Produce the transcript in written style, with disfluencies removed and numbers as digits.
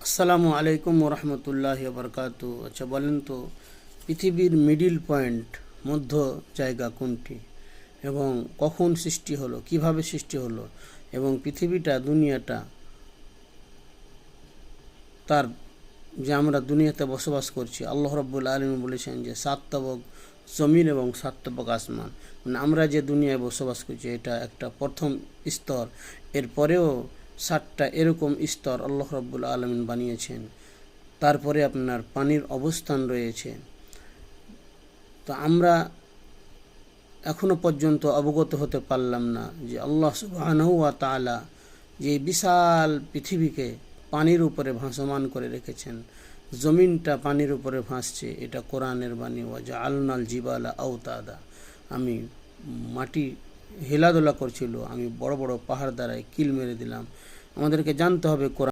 আসসালামু আলাইকুম ওরহমতুল্লাহি ওবরকাতু। আচ্ছা বলেন তো, পৃথিবীর মিডিল পয়েন্ট মধ্য জায়গা কোনটি এবং কখন সৃষ্টি হলো, কিভাবে সৃষ্টি হলো, এবং পৃথিবীটা দুনিয়াটা তার যে আমরা দুনিয়াতে বসবাস করছি, আল্লাহ রাব্বুল আলামিন বলেছেন যে 7 তবক জমিন এবং 7 তবক আসমান, মানে আমরা যে দুনিয়ায় বসবাস করছি এটা একটা প্রথম স্তর। এরপরেও 7টা এরকম স্তর আল্লাহ রাব্বুল আলামিন বানিয়েছেন। তারপরে আপনার পানির অবস্থান রয়েছে। তো আমরা এখনো পর্যন্ত অবগত হতে পারলাম না যে আল্লাহ সুবহানাহু ওয়া তাআলা যে বিশাল পৃথিবীকে পানির উপরে ভাসমান করে রেখেছেন, জমিনটা পানির উপরে ভাসছে, এটা কোরআনের বাণী। ওয়া জাআলনাল জিবালা আওতাদা, আমি মাটি হেলাদোলা করছিল, আমি বড় বড় পাহাড় দ্বারাই কিল মেরে দিলাম। আমাদেরকে জানতে হবে কোরআন